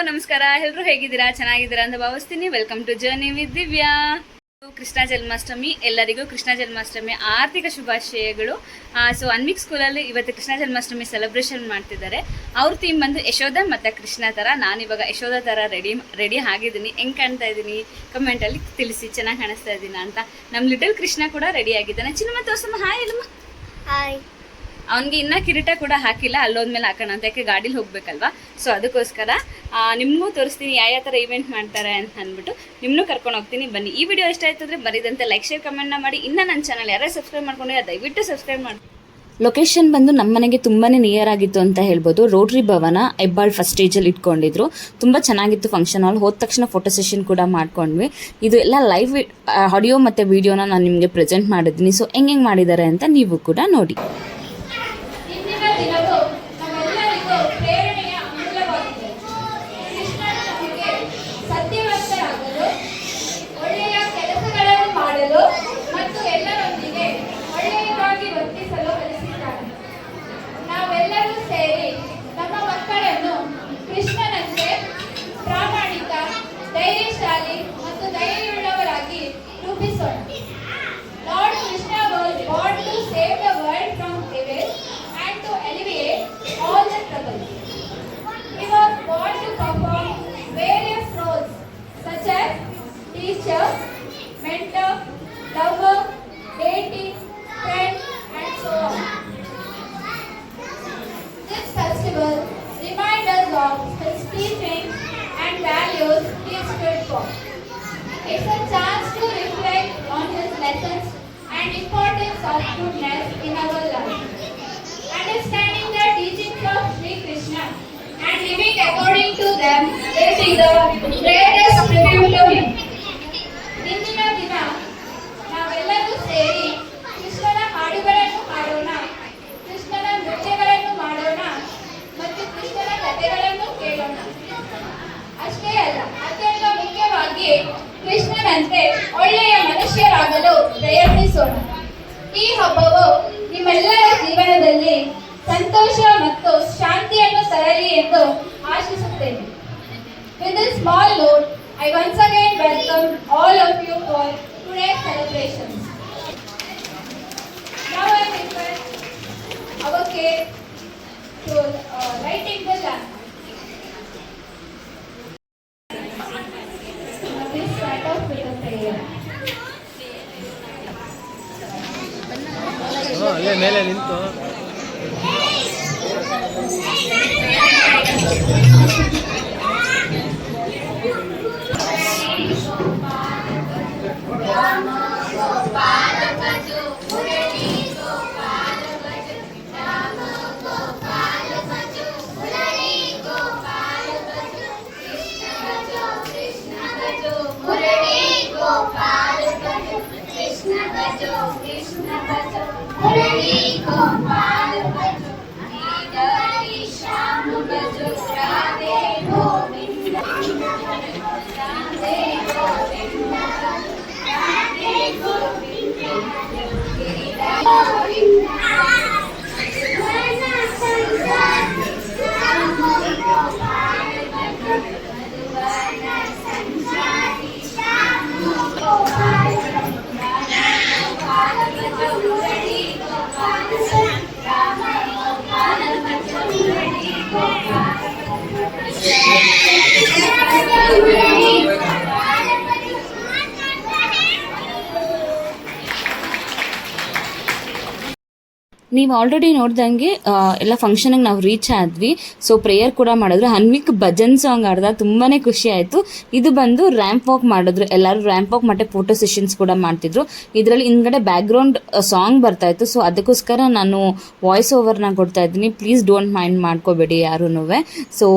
ನಮಸ್ಕಾರ. ಎಲ್ಲರೂ ಹೇಗಿದ್ದೀರಾ? ಚೆನ್ನಾಗಿದ್ದೀರಾ ಅಂತ ಭಾವಿಸ್ತೀನಿ. Welcome to journey with Divya. Krishna Janmashtami, ಎಲ್ಲರಿಗೂ ಕೃಷ್ಣ ಜನ್ಮಾಷ್ಟಮಿ ಆರ್ಥಿಕ ಶುಭಾಶಯಗಳು. ಸೊ ಅನ್ವಿಕ್ ಸ್ಕೂಲಲ್ಲಿ ಇವತ್ತು ಕೃಷ್ಣ ಜನ್ಮಾಷ್ಟಮಿ ಸೆಲೆಬ್ರೇಷನ್ ಮಾಡ್ತಿದ್ದಾರೆ. ಅವ್ರ ಥೀಮ್ ಬಂದು ಯಶೋಧ ಮತ್ತು ಕೃಷ್ಣ ಥರ. ನಾನಿವಾಗ ಯಶೋಧ ಥರ ರೆಡಿ ಆಗಿದ್ದೀನಿ. ಹೆಂಗೆ ಕಾಣ್ತಾ ಇದ್ದೀನಿ ಕಮೆಂಟಲ್ಲಿ ತಿಳಿಸಿ, ಚೆನ್ನಾಗಿ ಕಾಣಿಸ್ತಾ ಇದ್ದೀನ ಅಂತ. ನಮ್ಮ ಲಿಟಲ್ ಕೃಷ್ಣ ಕೂಡ ರೆಡಿ ಆಗಿದ್ದಾನೆ. ಚಿನ್ನಮ್ಮ ತೋರ್ಸಮ್ಮ. ಹಾಯ್ ಅಲ್ಲಮ್ಮ. ಹಾಯ್. ಅವನಿಗೆ ಇನ್ನೂ ಕಿರೀಟ ಕೂಡ ಹಾಕಿಲ್ಲ, ಅಲ್ಲೋದ್ಮೇಲೆ ಹಾಕೋಣ ಅಂತ. ಯಾಕೆ ಗಾಡೀಲಿ ಹೋಗ್ಬೇಕಲ್ವಾ, ಸೊ ಅದಕ್ಕೋಸ್ಕರ ನಿಮಗೂ ತೋರಿಸ್ತೀನಿ ಯಾವ ಥರ ಇವೆಂಟ್ ಮಾಡ್ತಾರೆ ಅಂತ ಅಂದ್ಬಿಟ್ಟು ನಿಮ್ಮನ್ನೂ ಕರ್ಕೊಂಡು ಹೋಗ್ತೀನಿ. ಬನ್ನಿ. ಈ ವಿಡಿಯೋ ಇಷ್ಟ ಆಯ್ತಂದ್ರೆ ಬರೀದಂತೆ ಲೈಕ್, ಶೇರ್, ಕಮೆಂಟ್ನ ಮಾಡಿ. ಇನ್ನು ನನ್ನ ಚಾನಲ್ ಯಾರೇ ಸಬ್ಸ್ಕ್ರೈಬ್ ಮಾಡ್ಕೊಂಡಿಲ್ಲ ದಯವಿಟ್ಟು ಸಬ್ಸ್ಕ್ರೈಬ್ ಮಾಡಿ. ಲೊಕೇಶನ್ ಬಂದು ನಮ್ಮ ಮನೆಗೆ ತುಂಬಾ ನಿಯರ್ ಆಗಿತ್ತು ಅಂತ ಹೇಳ್ಬೋದು. ರೋಟ್ರಿ ಭವನ ಹೆಬ್ಬಾಳ್ ಫಸ್ಟ್ ಸ್ಟೇಜಲ್ಲಿ ಇಟ್ಕೊಂಡಿದ್ರು. ತುಂಬ ಚೆನ್ನಾಗಿತ್ತು ಫಂಕ್ಷನ್ ಹಾಲ್. ಹೋದ ತಕ್ಷಣ ಫೋಟೋ ಸೆಷನ್ ಕೂಡ ಮಾಡ್ಕೊಂಡ್ವಿ. ಇದು ಎಲ್ಲ ಲೈವ್ ಆಡಿಯೋ ಮತ್ತು ವಿಡಿಯೋನ ನಾನು ನಿಮಗೆ ಪ್ರೆಸೆಂಟ್ ಮಾಡಿದ್ದೀನಿ. ಸೊ ಹೆಂಗೆ ಮಾಡಿದ್ದಾರೆ ಅಂತ ನೀವು ಕೂಡ ನೋಡಿ. His teachings and values he stood for. It's a chance to reflect on his lessons and importance of goodness in our life. Understanding the teachings of Sri Krishna and living according to them is the greatest tribute to him. ಇಂದಿನ ದಿನ ನಾವೆಲ್ಲರೂ ಸೇರಿ ಕೃಷ್ಣನ ಹಾಡುಗಳನ್ನು ಹಾಡೋಣ, ಕೃಷ್ಣನ ನೃತ್ಯಗಳನ್ನು ಮಾಡೋಣ ಮತ್ತು ಕೃಷ್ಣನ ಕಥೆಗಳನ್ನು ಕೇಳೋಣ. ಅಷ್ಟೇ ಅಲ್ಲ, ಅತ್ಯಂತ ಮುಖ್ಯವಾಗಿ ಕೃಷ್ಣನಂತೆ ಒಳ್ಳೆಯ ಮನುಷ್ಯರಾಗಲು ಪ್ರಯತ್ನಿಸೋಣ. ಈ ಹಬ್ಬವು ನಿಮ್ಮೆಲ್ಲರ ಜೀವನದಲ್ಲಿ ಸಂತೋಷ ಮತ್ತು ಶಾಂತಿಯನ್ನು ತರಲಿ ಎಂದು ಆಶಿಸುತ್ತೇನೆ. With this small note, I once again welcome all of you for today's celebrations. Now I request our cake to lighting the lamp. Please start off with a prayer. ಅಲ್ಲೇ ಮೇಲೆ ನಿಂತು ನೀವು ಆಲ್ರೆಡಿ ನೋಡ್ದಂಗೆ ಎಲ್ಲ ಫಂಕ್ಷನಿಗೆ ನಾವು ರೀಚ್ ಆದ್ವಿ. So prayer ಕೂಡ ಮಾಡಿದ್ರು. ಅನ್ವಿಕ್ ಭಜನ್ ಸಾಂಗ್ ಆಡ್ದ, ತುಂಬಾ ಖುಷಿ ಆಯಿತು. ಇದು ಬಂದು ರ್ಯಾಂಪ್ ವಾಕ್ ಮಾಡಿದ್ರು. ಎಲ್ಲರೂ ರ್ಯಾಂಪ್ ವಾಕ್ ಮತ್ತು ಫೋಟೋ ಸೆಷನ್ಸ್ ಕೂಡ ಮಾಡ್ತಿದ್ರು. ಇದರಲ್ಲಿ ಹಿಂದ್ಗಡೆ ಬ್ಯಾಕ್ಗ್ರೌಂಡ್ ಸಾಂಗ್ ಬರ್ತಾ ಇತ್ತು. ಸೊ ಅದಕ್ಕೋಸ್ಕರ ನಾನು ವಾಯ್ಸ್ ಓವರ್ನ ಕೊಡ್ತಾ ಇದ್ದೀನಿ. ಪ್ಲೀಸ್ ಡೋಂಟ್ ಮೈಂಡ್ ಮಾಡ್ಕೋಬೇಡಿ ಯಾರೂ. ಸೊ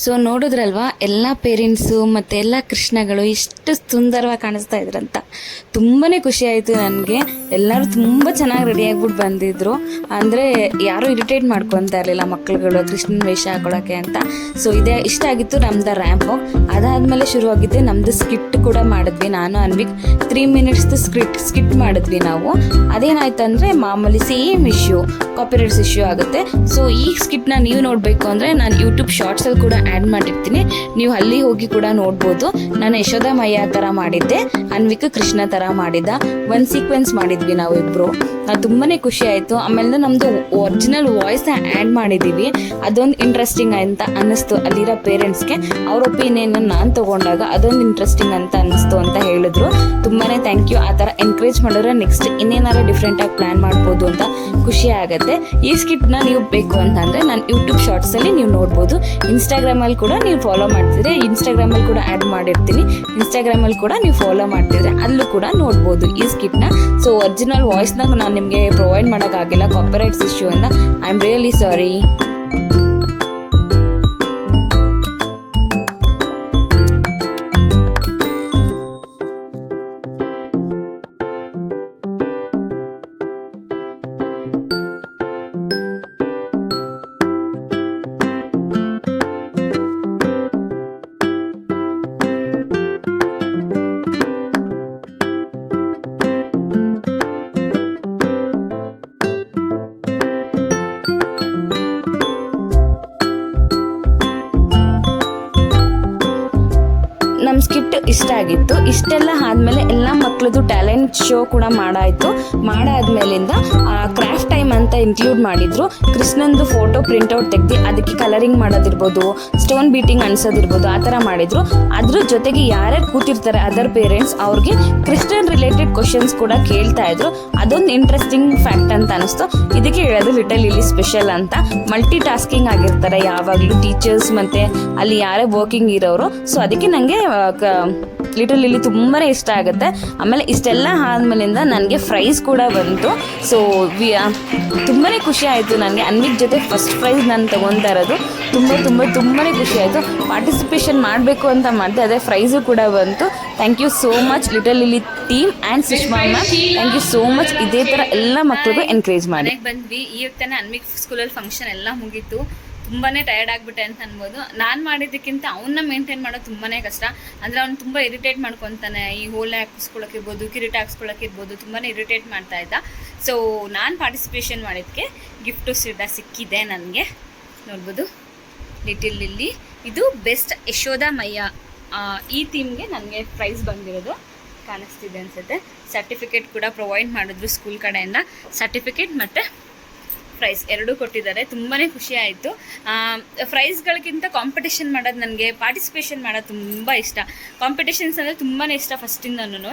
ಸೊ ನೋಡಿದ್ರಲ್ವಾ ಎಲ್ಲ ಪೇರೆಂಟ್ಸು ಮತ್ತು ಎಲ್ಲ ಕೃಷ್ಣಗಳು ಎಷ್ಟು ಸುಂದರವಾಗಿ ಕಾಣಿಸ್ತಾ ಇದ್ರಂತ. ತುಂಬಾ ಖುಷಿ ಆಯಿತು ನನಗೆ. ಎಲ್ಲರೂ ತುಂಬ ಚೆನ್ನಾಗಿ ರೆಡಿಯಾಗ್ಬಿಟ್ಟು ಬಂದಿದ್ದರು. ಅಂದರೆ ಯಾರೂ ಇರಿಟೇಟ್ ಮಾಡ್ಕೊತಾ ಇರಲಿಲ್ಲ ಮಕ್ಕಳುಗಳು ಕೃಷ್ಣನ ವೇಷ ಹಾಕೊಳ್ಳೋಕ್ಕೆ ಅಂತ. ಸೊ ಇಷ್ಟ ಆಗಿತ್ತು ನಮ್ದು ರ್ಯಾಂಪು. ಅದಾದಮೇಲೆ ಶುರುವಾಗಿದ್ದೆ ನಮ್ಮದು ಸ್ಕಿಟ್ ಕೂಡ ಮಾಡಿದ್ವಿ. ನಾನು ಅನ್ವಿಕ್ 3 ಮಿನಿಟ್ಸ್ದು ಸ್ಕಿಟ್ ಮಾಡಿದ್ವಿ ನಾವು. ಅದೇನಾಯ್ತು ಅಂದರೆ ಮಾಮೂಲಿ ಸೇಮ್ ಇಶ್ಯೂ, ಕಾಪಿರೈಟ್ಸ್ ಇಶ್ಯೂ ಆಗುತ್ತೆ. ಸೊ ಈ ಸ್ಕಿಟ್ನ ನೀವು ನೋಡಬೇಕು ಅಂದರೆ ನಾನು ಯೂಟ್ಯೂಬ್ ಶಾರ್ಟ್ಸಲ್ಲಿ ಕೂಡ ಆ್ಯಡ್ ಮಾಡಿರ್ತೀನಿ, ನೀವು ಅಲ್ಲಿ ಹೋಗಿ ಕೂಡ ನೋಡ್ಬೋದು. ನಾನು ಯಶೋಧ ಮಯ್ಯ ಥರ ಮಾಡಿದ್ದೆ, ಅನ್ವಿಕ್ ಕೃಷ್ಣ ಥರ ಮಾಡಿದ್ದ. ಒಂದು ಸೀಕ್ವೆನ್ಸ್ ಮಾಡಿದ್ವಿ ನಾವು ಇಬ್ಬರು. ತುಂಬಾ ಖುಷಿ ಆಯಿತು. ಆಮೇಲೆ ನಮ್ಮದು ಒರಿಜಿನಲ್ ವಾಯ್ಸ್ನ ಆ್ಯಡ್ ಮಾಡಿದ್ದೀವಿ, ಅದೊಂದು ಇಂಟ್ರೆಸ್ಟಿಂಗ್ ಅಂತ ಅನ್ನಿಸ್ತು ಅಲ್ಲಿರೋ ಪೇರೆಂಟ್ಸ್ಗೆ. ಅವ್ರ ಒಪಿನಿಯನ್ನ ನಾನು ತೊಗೊಂಡಾಗ ಅದೊಂದು ಇಂಟ್ರೆಸ್ಟಿಂಗ್ ಅಂತ ಅನ್ನಿಸ್ತು ಅಂತ ಹೇಳಿದ್ರು. ತುಂಬಾ ಥ್ಯಾಂಕ್ ಯು. ಆ ಥರ ಎನ್ಕರೇಜ್ ಮಾಡಿದ್ರೆ ನೆಕ್ಸ್ಟ್ ಇನ್ನೇನಾರು ಡಿಫ್ರೆಂಟಾಗಿ ಪ್ಲ್ಯಾನ್ ಮಾಡ್ಬೋದು ಅಂತ ಖುಷಿ ಆಗುತ್ತೆ. ಈ ಸ್ಕಿಟ್ನ ನೀವು ಬೇಕು ಅಂತಂದರೆ ನಾನು ಯೂಟ್ಯೂಬ್ ಶಾರ್ಟ್ಸಲ್ಲಿ ನೀವು ನೋಡ್ಬೋದು. ಇನ್ಸ್ಟಾಗ್ರಾಮಲ್ಲಿ ಕೂಡ ನೀವು ಫಾಲೋ ಮಾಡ್ತಿದ್ರೆ ಇನ್ಸ್ಟಾಗ್ರಾಮಲ್ಲಿ ಕೂಡ ಆ್ಯಡ್ ಮಾಡಿರ್ತೀನಿ. ಇನ್ಸ್ಟಾಗ್ರಾಮಲ್ಲಿ ಕೂಡ ನೀವು ಫಾಲೋ ಮಾಡ್ತಿದ್ರೆ ಅಲ್ಲೂ ಕೂಡ ನೋಡ್ಬೋದು ಈ ಸ್ಕಿಟ್ನ. ಸೊ ಒರಿಜಿನಲ್ ವಾಯ್ಸ್ನ ನಾನು ನಿಮಗೆ ಪ್ರೊವೈಡ್ ಮಾಡೋಕ್ಕಾಗಿಲ್ಲ, ಕಾಪಿರೈಟ್ಸ್ ಇಶ್ಯೂ ಅಂತ. I am really sorry. ನಮ್ಮ ಸ್ಕಿಟ್ ಇಷ್ಟ ಆಗಿತ್ತು. ಇಷ್ಟೆಲ್ಲ ಆದಮೇಲೆ ಎಲ್ಲ ಮಕ್ಕಳದು ಟ್ಯಾಲೆಂಟ್ ಶೋ ಕೂಡ ಮಾಡಾದ್ಮೇಲಿಂದ ಕ್ರಾಫ್ಟ್ ಟೈಮ್ ಅಂತ ಇನ್ಕ್ಲೂಡ್ ಮಾಡಿದ್ರು. ಕೃಷ್ಣಂದು ಫೋಟೋ ಪ್ರಿಂಟ್ಔಟ್ ತೆಗ್ದು ಅದಕ್ಕೆ ಕಲರಿಂಗ್ ಮಾಡೋದಿರ್ಬೋದು, ಸ್ಟೋನ್ ಬೀಟಿಂಗ್ ಅನ್ಸೋದಿರ್ಬೋದು, ಆ ಥರ ಮಾಡಿದ್ರು. ಅದ್ರ ಜೊತೆಗೆ ಯಾರ್ಯಾರು ಕೂತಿರ್ತಾರೆ ಅದರ್ ಪೇರೆಂಟ್ಸ್ ಅವ್ರಿಗೆ ಕ್ರಿಶ್ಚಿಯನ್ ರಿಲೇಟೆಡ್ ಕ್ವಶನ್ಸ್ ಕೂಡ ಕೇಳ್ತಾ ಇದ್ರು. ಅದೊಂದು ಇಂಟ್ರೆಸ್ಟಿಂಗ್ ಫ್ಯಾಕ್ಟ್ ಅಂತ ಅನಿಸ್ತು. ಇದಕ್ಕೆ ಹೇಳೋದು ಲಿಟಲ್ ಲಿಲ್ಲಿ ಸ್ಪೆಷಲ್ ಅಂತ. ಮಲ್ಟಿ ಟಾಸ್ಕಿಂಗ್ ಆಗಿರ್ತಾರೆ ಯಾವಾಗಲೂ ಟೀಚರ್ಸ್ ಮತ್ತು ಅಲ್ಲಿ ಯಾರೇ ವರ್ಕಿಂಗ್ ಇರೋರು. ಸೊ ಅದಕ್ಕೆ ನನಗೆ ಲಿಟಲ್ ಲಿಲ್ಲಿ ತುಂಬಾ ಇಷ್ಟ ಆಗುತ್ತೆ. ಆಮೇಲೆ ಇಷ್ಟೆಲ್ಲ ಆದಮೇಲಿಂದ ನನಗೆ ಪ್ರೈಸ್ ಕೂಡ ಬಂತು. ಸೊ ತುಂಬಾ ಖುಷಿ ಆಯಿತು ನನಗೆ. ಅನ್ವಿಕ್ ಜೊತೆ ಫಸ್ಟ್ ಪ್ರೈಸ್ ನಾನು ತೊಗೊತಾ ಇರೋದು. ತುಂಬಾ ಖುಷಿ ಆಯಿತು. ಪಾರ್ಟಿಸಿಪೇಷನ್ ಮಾಡಬೇಕು ಅಂತ ಮಾಡಿದೆ, ಅದೇ ಪ್ರೈಸು ಕೂಡ ಬಂತು. Thank you so much Little Lilly team and Sushma ma'am. Thank you so much. ಇದೇ ಥರ ಎಲ್ಲ ಮಕ್ಕಳಿಗೂ ಎನ್ಕರೇಜ್ ಮಾಡಿ. ಬಂದ್ವಿ ಈಗ ತಾನೇ ಅನ್ವಿಕ್ ಸ್ಕೂಲಲ್ಲಿ ಫಂಕ್ಷನ್ ಎಲ್ಲ ಮುಗೀತು. ತುಂಬಾ ಟಯರ್ಡ್ ಆಗಿಬಿಟ್ಟೆ ಅಂತ ಅನ್ಬೋದು. ನಾನು ಮಾಡಿದ್ದಕ್ಕಿಂತ ಅವನ್ನ ಮೇಂಟೈನ್ ಮಾಡೋದು ತುಂಬಾ ಕಷ್ಟ. ಅಂದರೆ ಅವ್ನು ತುಂಬ ಇರಿಟೇಟ್ ಮಾಡ್ಕೊತಾನೆ. ಈ ಹೋಲೆ ಹಾಕಿಸ್ಕೊಳ್ಳೋಕ್ಕಿರ್ಬೋದು, ಕಿರೀಟ ಹಾಕ್ಸ್ಕೊಳ್ಳೋಕ್ಕಿರ್ಬೋದು, ತುಂಬಾ ಇರಿಟೇಟ್ ಮಾಡ್ತಾ ಇದ್ದ. ಸೊ ನಾನು ಪಾರ್ಟಿಸಿಪೇಷನ್ ಮಾಡಿದ್ದಕ್ಕೆ ಗಿಫ್ಟು ಸಿಕ್ಕಿದೆ ನನಗೆ. ನೋಡ್ಬೋದು ಲಿಟಲ್ ಲಿಲ್ಲಿ. ಇದು ಬೆಸ್ಟ್ ಯಶೋಧ ಮಯ್ಯ ಈ ಥೀಮ್ಗೆ ನನಗೆ ಪ್ರೈಸ್ ಬಂದಿರೋದು ಕಾಣಿಸ್ತಿದೆ ಅನಿಸುತ್ತೆ. ಸರ್ಟಿಫಿಕೇಟ್ ಕೂಡ ಪ್ರೊವೈಡ್ ಮಾಡಿದ್ರು ಸ್ಕೂಲ್ ಕಡೆಯಿಂದ. ಸರ್ಟಿಫಿಕೇಟ್ ಮತ್ತು ಪ್ರೈಸ್ ಎರಡೂ ಕೊಟ್ಟಿದ್ದಾರೆ. ತುಂಬಾ ಖುಷಿ ಆಯಿತು. ಪ್ರೈಸ್ಗಳಿಗಿಂತ ಕಾಂಪಿಟೇಷನ್ ಮಾಡೋದು, ನನಗೆ ಪಾರ್ಟಿಸಿಪೇಷನ್ ಮಾಡೋದು ತುಂಬ ಇಷ್ಟ. ಕಾಂಪಿಟೇಷನ್ಸ್ ಅಂದರೆ ತುಂಬಾ ಇಷ್ಟ ಫಸ್ಟಿಂದನೂ.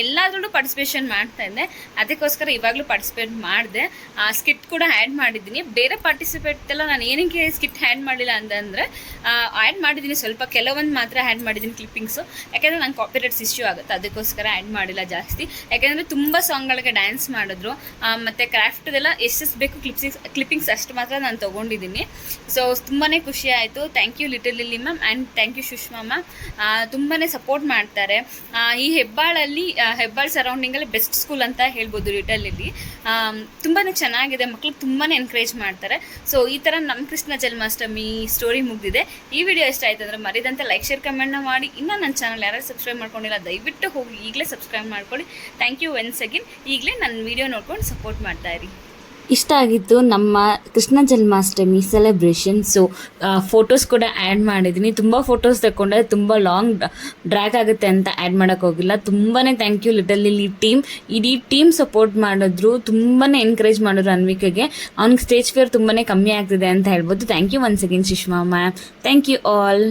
ಎಲ್ಲದರಲ್ಲೂ ಪಾರ್ಟಿಸಿಪೇಷನ್ ಮಾಡ್ತಾಯಿದ್ದೆ. ಅದಕ್ಕೋಸ್ಕರ ಇವಾಗಲೂ ಪಾರ್ಟಿಸಿಪೇಟ್ ಮಾಡಿದೆ. ಸ್ಕಿಟ್ ಕೂಡ ಆ್ಯಡ್ ಮಾಡಿದ್ದೀನಿ. ಬೇರೆ ಪಾರ್ಟಿಸಿಪೇಟ್ ಎಲ್ಲ ನಾನು ಏನಕ್ಕೆ ಸ್ಕಿಟ್ ಆ್ಯಡ್ ಮಾಡಿಲ್ಲ ಅಂತಂದರೆ ಆ್ಯಡ್ ಮಾಡಿದ್ದೀನಿ ಸ್ವಲ್ಪ, ಕೆಲವೊಂದು ಮಾತ್ರ ಆ್ಯಡ್ ಮಾಡಿದ್ದೀನಿ ಕ್ಲಿಪ್ಪಿಂಗ್ಸು. ಯಾಕೆಂದರೆ ನಂಗೆ ಕಾಪಿರೈಟ್ಸ್ ಇಶ್ಯೂ ಆಗುತ್ತೆ, ಅದಕ್ಕೋಸ್ಕರ ಆ್ಯಡ್ ಮಾಡಿಲ್ಲ ಜಾಸ್ತಿ. ಯಾಕೆಂದರೆ ತುಂಬ ಸಾಂಗ್ಗಳಿಗೆ ಡ್ಯಾನ್ಸ್ ಮಾಡಿದ್ರು. ಮತ್ತು ಕ್ರಾಫ್ಟ್ದೆಲ್ಲ ಎಷ್ಟು ಬೇಕು ಕ್ಲಿಪ್ಪಿಂಗ್ಸ್ ಅಷ್ಟು ಮಾತ್ರ ನಾನು ತೊಗೊಂಡಿದ್ದೀನಿ. ಸೊ ತುಂಬಾ ಖುಷಿ ಆಯಿತು. Thank you Little Lilly ma'am and thank you Sushma ma'am. ತುಂಬಾ ಸಪೋರ್ಟ್ ಮಾಡ್ತಾರೆ. ಈ ಹೆಬ್ಬಾಳ್ ಸರೌಂಡಿಂಗಲ್ಲಿ ಬೆಸ್ಟ್ ಸ್ಕೂಲ್ ಅಂತ ಹೇಳ್ಬೋದು ಲಿಟಲ್ ಲಿಲ್ಲಿ. ತುಂಬಾ ಚೆನ್ನಾಗಿದೆ, ಮಕ್ಳಿಗೆ ತುಂಬಾ ಎನ್ಕರೇಜ್ ಮಾಡ್ತಾರೆ. ಸೊ ಈ ಥರ ನಮ್ಮ ಕೃಷ್ಣ ಜನ್ಮಾಷ್ಟಮಿ ಸ್ಟೋರಿ ಮುಗಿದಿದೆ. ಈ ವಿಡಿಯೋ ಇಷ್ಟ ಆಯಿತು ಅಂದರೆ ಮರಿದಂತೆ ಲೈಕ್ ಶೇರ್ ಕಮೆಂಟ್ನ ಮಾಡಿ. ಇನ್ನೂ ನನ್ನ ಚಾನಲ್ ಯಾರು ಸಬ್ಸ್ಕ್ರೈಬ್ ಮಾಡ್ಕೊಂಡಿಲ್ಲ ದಯವಿಟ್ಟು ಹೋಗಿ ಈಗಲೇ ಸಬ್ಸ್ಕ್ರೈಬ್ ಮಾಡ್ಕೊಳ್ಳಿ. Thank you once again. ಈಗಲೇ ನನ್ನ ವಿಡಿಯೋ ನೋಡ್ಕೊಂಡು ಸಪೋರ್ಟ್ ಮಾಡ್ತಾಯಿರಿ. ಇಷ್ಟ ಆಗಿತ್ತು ನಮ್ಮ Krishna Janmashtami celebration. So photos ಕೂಡ ಆ್ಯಡ್ ಮಾಡಿದ್ದೀನಿ. ತುಂಬ ಫೋಟೋಸ್ ತಗೊಂಡೆ, ತುಂಬ ಲಾಂಗ್ ಡ್ರ್ಯಾಗ್ ಆಗುತ್ತೆ ಅಂತ ಆ್ಯಡ್ ಮಾಡೋಕ್ಕೆ ಹೋಗಿಲ್ಲ. ತುಂಬಾ thank you Little Lilly team. ಇಡೀ ಟೀಮ್ ಸಪೋರ್ಟ್ ಮಾಡಿದ್ರು, ತುಂಬಾ ಎನ್ಕರೇಜ್ ಮಾಡಿದ್ರು ಅನ್ವಿಕೆಗೆ. ಅವ್ನಿಗೆ ಸ್ಟೇಜ್ ಫಿಯರ್ ತುಂಬಾ ಕಮ್ಮಿ ಆಗ್ತಿದೆ ಅಂತ ಹೇಳ್ಬೋದು. Thank you once again Sushma ma'am. Thank you all.